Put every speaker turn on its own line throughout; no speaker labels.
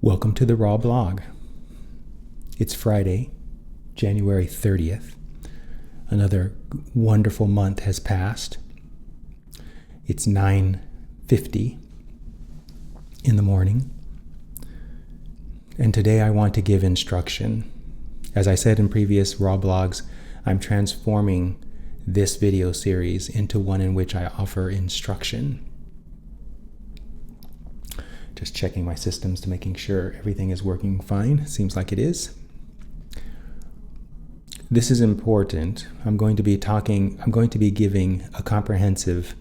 Welcome to the Raw Blog. It's Friday, January 30th. Another wonderful month has passed. It's 9:50 in the morning. And today I want to give instruction. As I said in previous Raw Blogs, I'm transforming this video series into one in which I offer instruction. Just checking my systems to making sure everything is working fine. Seems like it is. This is important. I'm going to be giving a comprehensive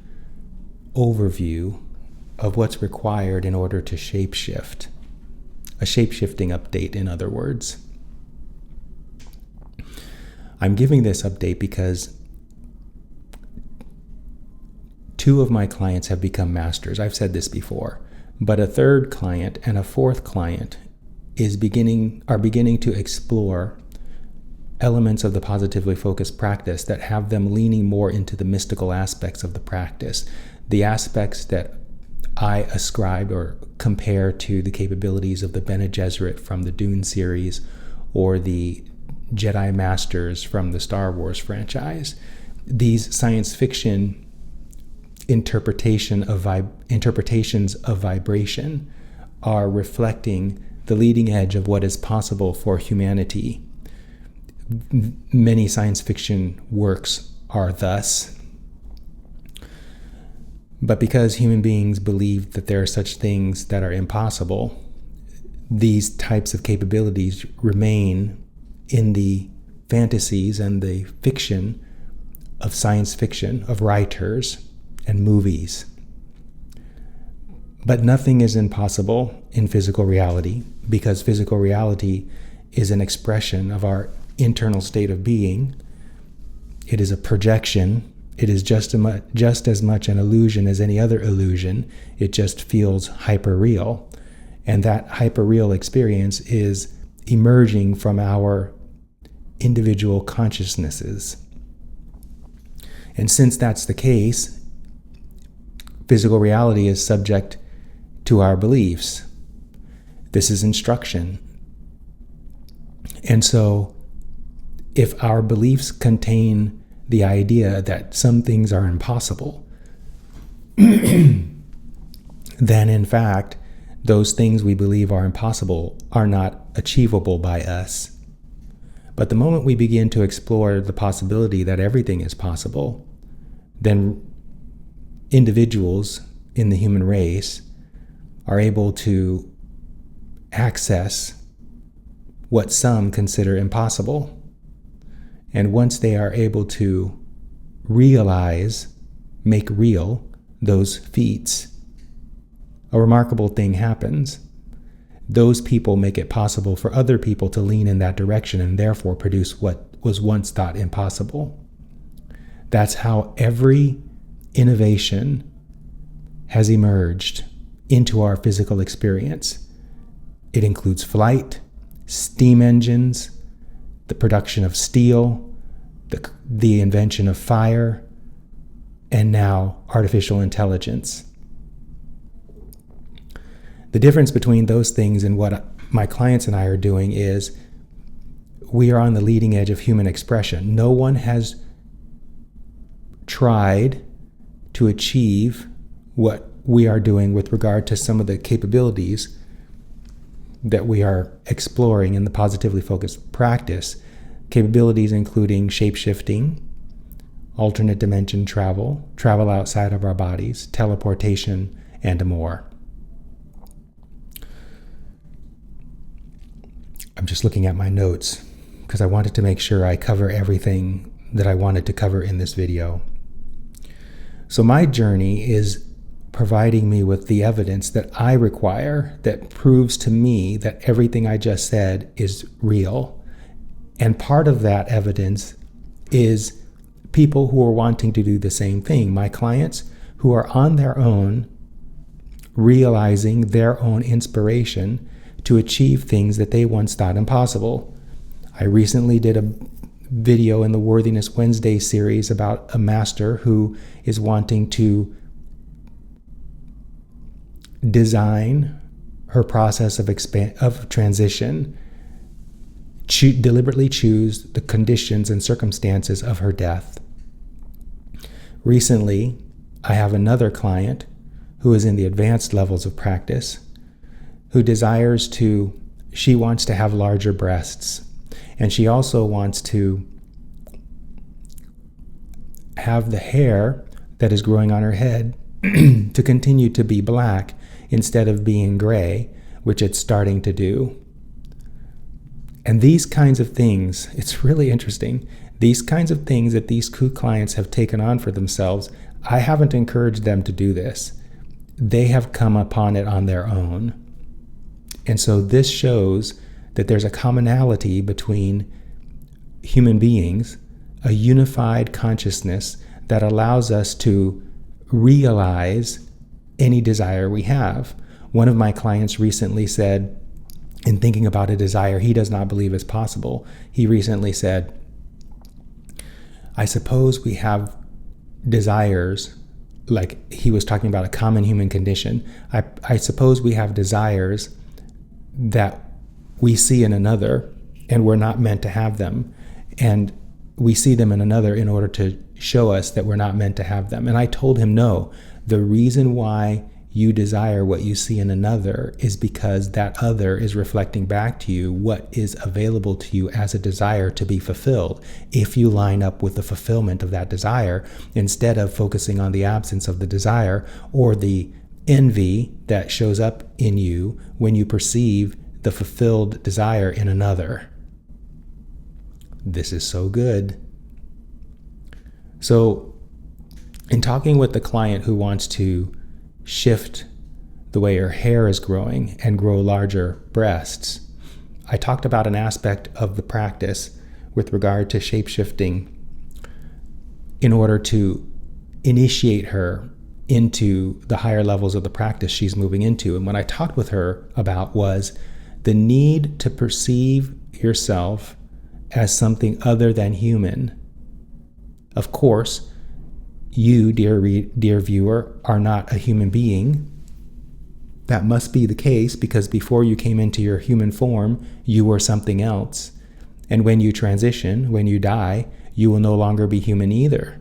overview of what's required in order to shapeshift. A shapeshifting update, in other words. I'm giving this update because two of my clients have become masters. I've said this before. But a third client and a fourth client are beginning to explore elements of the positively focused practice that have them leaning more into the mystical aspects of the practice, the aspects that I ascribe or compare to the capabilities of the Bene Gesserit from the Dune series or the Jedi Masters from the Star Wars franchise. These science fiction interpretations of vibration are reflecting the leading edge of what is possible for humanity. Many science fiction works are thus. But because human beings believe that there are such things that are impossible, these types of capabilities remain in the fantasies and the fiction of science fiction, of writers and movies. But nothing is impossible in physical reality, because physical reality is an expression of our internal state of being. It is a projection. It is just as much an illusion as any other illusion. It just feels hyper-real. And that hyper-real experience is emerging from our individual consciousnesses. And since that's the case, physical reality is subject to our beliefs. This is instruction. And so, if our beliefs contain the idea that some things are impossible, then in fact, those things we believe are impossible are not achievable by us. But the moment we begin to explore the possibility that everything is possible, then individuals in the human race are able to access what some consider impossible. And once they are able to make real those feats, a remarkable thing happens. Those people make it possible for other people to lean in that direction and therefore produce what was once thought impossible. That's how every innovation has emerged into our physical experience. It includes flight, steam engines, the production of steel, the invention of fire, and now artificial intelligence. The difference between those things and what my clients and I are doing is we are on the leading edge of human expression. No one has tried to achieve what we are doing with regard to some of the capabilities that we are exploring in the positively focused practice. Capabilities including shape-shifting, alternate dimension travel outside of our bodies, teleportation, and more. I'm just looking at my notes because I wanted to make sure I cover everything that I wanted to cover in this video. So my journey is providing me with the evidence that I require that proves to me that everything I just said is real. And part of that evidence is people who are wanting to do the same thing. My clients who are on their own, realizing their own inspiration to achieve things that they once thought impossible. I recently did a video in the Worthiness Wednesday series about a master who is wanting to design her process of transition, deliberately choose the conditions and circumstances of her death. Recently, I have another client who is in the advanced levels of practice, who she wants to have larger breasts, and she also wants to have the hair that is growing on her head to continue to be black instead of being gray, which it's starting to do. And these kinds of things, it's really interesting, these kinds of things that these clients have taken on for themselves, I haven't encouraged them to do this. They have come upon it on their own. And so this shows that there's a commonality between human beings, a unified consciousness that allows us to realize any desire we have. One of my clients recently said, in thinking about a desire he does not believe is possible, he recently said, I suppose we have desires, like he was talking about a common human condition. I suppose we have desires that we see in another and we're not meant to have them. And we see them in another in order to show us that we're not meant to have them. And I told him, no, the reason why you desire what you see in another is because that other is reflecting back to you what is available to you as a desire to be fulfilled. If you line up with the fulfillment of that desire, instead of focusing on the absence of the desire or the envy that shows up in you when you perceive the fulfilled desire in another. This is so good. So, in talking with the client who wants to shift the way her hair is growing and grow larger breasts, I talked about an aspect of the practice with regard to shapeshifting in order to initiate her into the higher levels of the practice she's moving into. And what I talked with her about was the need to perceive yourself as something other than human. Of course, you, dear viewer, are not a human being. That must be the case because before you came into your human form, you were something else. And when you transition, when you die, you will no longer be human either.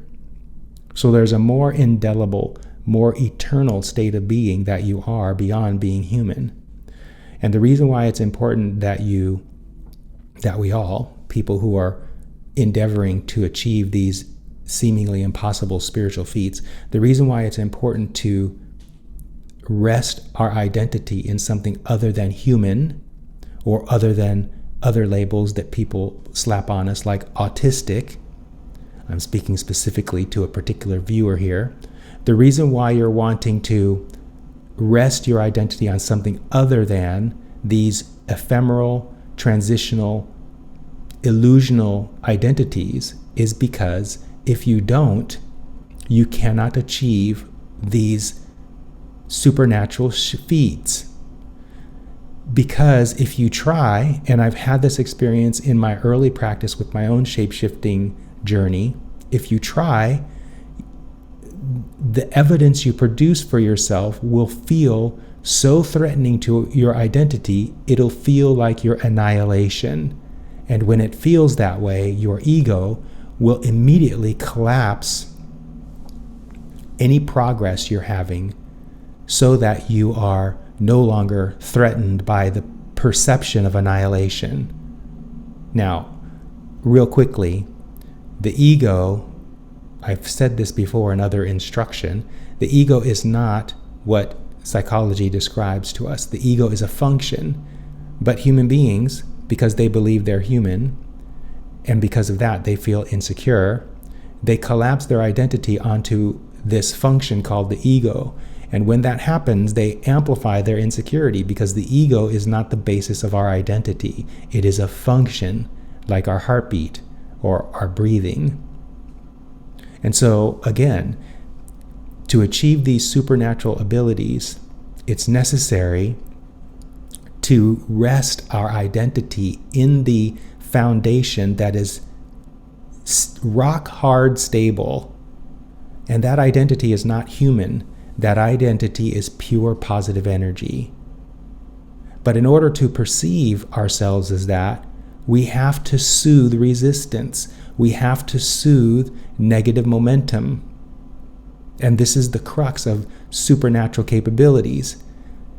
So there's a more indelible, more eternal state of being that you are beyond being human. And the reason why it's important that we all, people who are endeavoring to achieve these seemingly impossible spiritual feats, the reason why it's important to rest our identity in something other than human or other than other labels that people slap on us like autistic. I'm speaking specifically to a particular viewer here. The reason why you're wanting to rest your identity on something other than these ephemeral, transitional, illusional identities is because if you don't, you cannot achieve these supernatural feats. Because if you try, and I've had this experience in my early practice with my own shape-shifting journey, if you try, the evidence you produce for yourself will feel so threatening to your identity, it'll feel like your annihilation. And when it feels that way, your ego will immediately collapse any progress you're having so that you are no longer threatened by the perception of annihilation. Now, real quickly, the ego, I've said this before in other instruction, the ego is not what psychology describes to us. The ego is a function, but human beings, because they believe they're human, and because of that they feel insecure, they collapse their identity onto this function called the ego. And when that happens, they amplify their insecurity because the ego is not the basis of our identity. It is a function like our heartbeat or our breathing. And so, again, to achieve these supernatural abilities, it's necessary to rest our identity in the foundation that is rock hard stable. And that identity is not human. That identity is pure positive energy. But in order to perceive ourselves as that, we have to soothe resistance. We have to soothe negative momentum. And this is the crux of supernatural capabilities.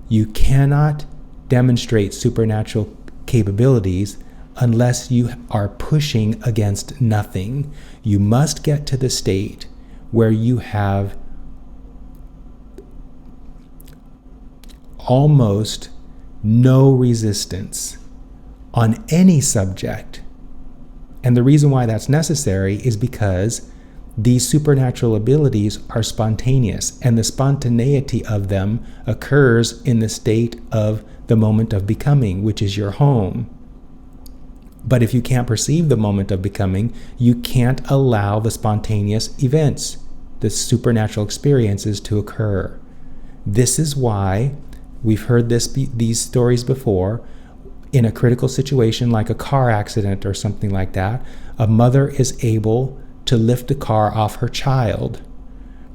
You cannot demonstrate supernatural capabilities unless you are pushing against nothing. You must get to the state where you have almost no resistance on any subject. And the reason why that's necessary is because these supernatural abilities are spontaneous, and the spontaneity of them occurs in the state of the moment of becoming, which is your home. But if you can't perceive the moment of becoming, you can't allow the spontaneous events, the supernatural experiences to occur. This is why we've heard these stories before. In a critical situation like a car accident or something like that, a mother is able to lift a car off her child.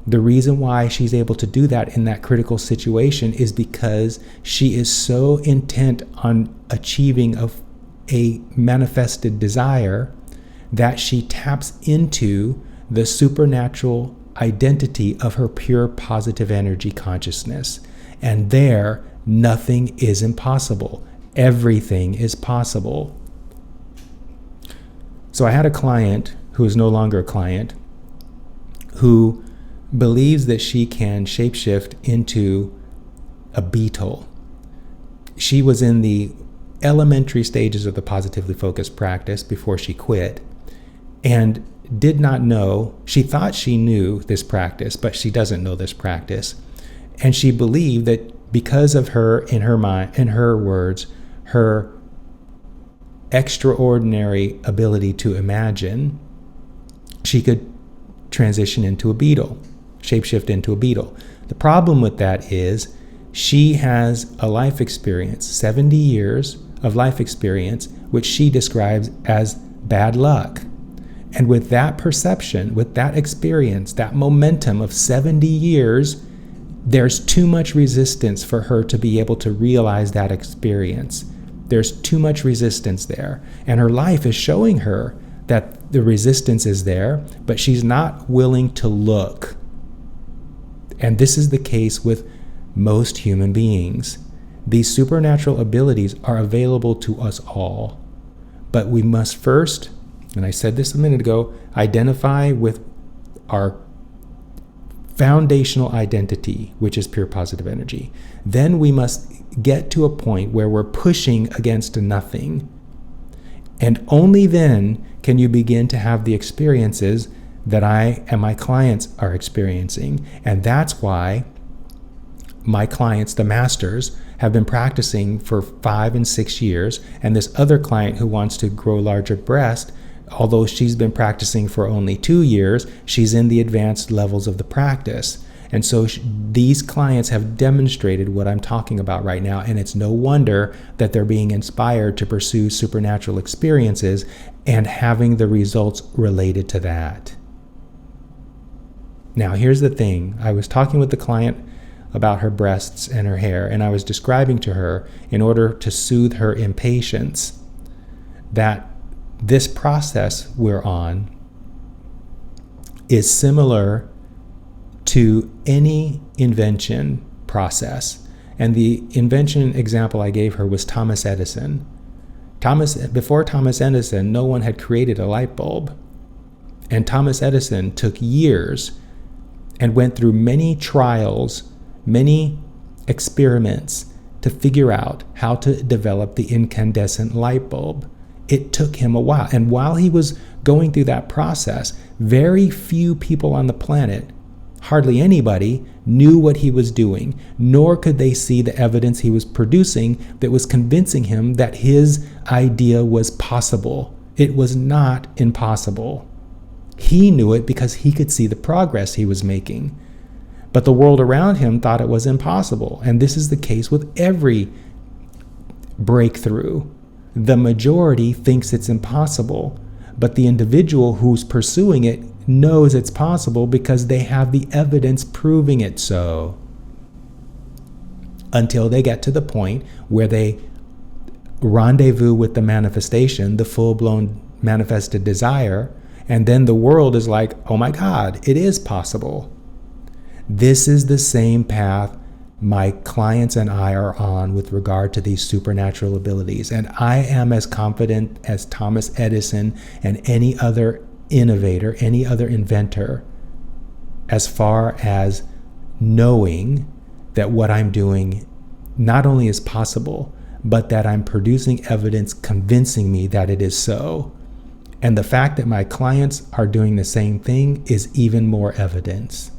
The reason why she's able to do that in that critical situation is because she is so intent on achieving a manifested desire that she taps into the supernatural identity of her pure positive energy consciousness. And there, nothing is impossible. Everything is possible. So I had a client who is no longer a client who believes that she can shapeshift into a beetle. She was in the elementary stages of the positively focused practice before she quit, and did not know. She thought she knew this practice, but she doesn't know this practice. And she believed that because of her, in her mind, in her words, her extraordinary ability to imagine, she could transition into a beetle, shapeshift into a beetle. The problem with that is she has a life experience, 70 years of life experience, which she describes as bad luck. And with that perception, with that experience, that momentum of 70 years, there's too much resistance for her to be able to realize that experience. There's too much resistance there. And her life is showing her that the resistance is there, but she's not willing to look. And this is the case with most human beings. These supernatural abilities are available to us all. But we must first, and I said this a minute ago, identify with our foundational identity, which is pure positive energy. Then we must get to a point where we're pushing against nothing. And only then can you begin to have the experiences that I and my clients are experiencing. And that's why my clients, the masters, have been practicing for 5 and 6 years. And this other client who wants to grow larger breast, although she's been practicing for only 2 years, she's in the advanced levels of the practice. And so these clients have demonstrated what I'm talking about right now, and it's no wonder that they're being inspired to pursue supernatural experiences and having the results related to that. Now, here's the thing. I was talking with the client about her breasts and her hair, and I was describing to her, in order to soothe her impatience, that this process we're on is similar to any invention process. And the invention example I gave her was Thomas Edison. Before Thomas Edison, no one had created a light bulb. And Thomas Edison took years and went through many trials, many experiments to figure out how to develop the incandescent light bulb. It took him a while. And while he was going through that process, very few people on the planet, hardly anybody, knew what he was doing, nor could they see the evidence he was producing that was convincing him that his idea was possible. It was not impossible. He knew it because he could see the progress he was making. But the world around him thought it was impossible. And this is the case with every breakthrough. The majority thinks it's impossible, but the individual who's pursuing it knows it's possible because they have the evidence proving it so. until they get to the point where they rendezvous with the manifestation, the full-blown manifested desire, and then the world is like, oh my God, it is possible. This is the same path my clients and I are on with regard to these supernatural abilities. And I am as confident as Thomas Edison and any other innovator, any other inventor, as far as knowing that what I'm doing not only is possible, but that I'm producing evidence convincing me that it is so. And the fact that my clients are doing the same thing is even more evidence.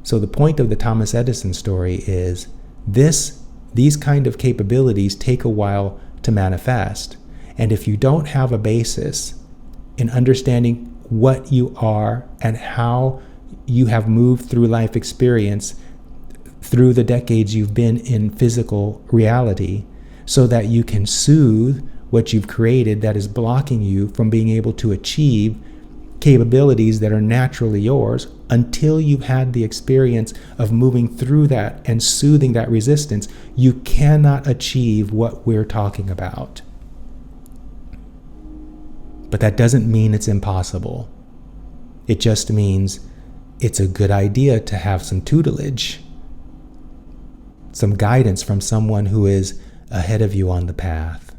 So the point of the Thomas Edison story is these kind of capabilities take a while to manifest. And if you don't have a basis in understanding what you are and how you have moved through life experience through the decades you've been in physical reality, so that you can soothe what you've created that is blocking you from being able to achieve capabilities that are naturally yours, until you've had the experience of moving through that and soothing that resistance, you cannot achieve what we're talking about. But that doesn't mean it's impossible. It just means it's a good idea to have some tutelage, some guidance from someone who is ahead of you on the path,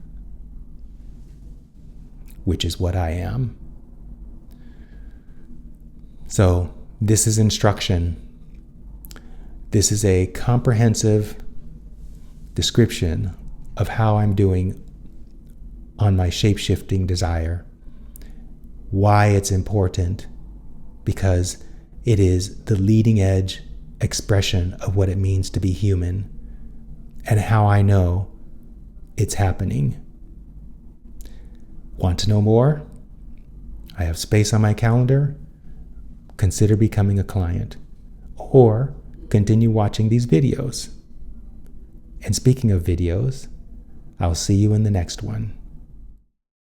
which is what I am. So this is instruction. This is a comprehensive description of how I'm doing on my shape-shifting desire. Why it's important, because it is the leading edge expression of what it means to be human, and how I know it's happening. Want to know more? I have space on my calendar. Consider becoming a client, or continue watching these videos. And speaking of videos, I'll see you in the next one.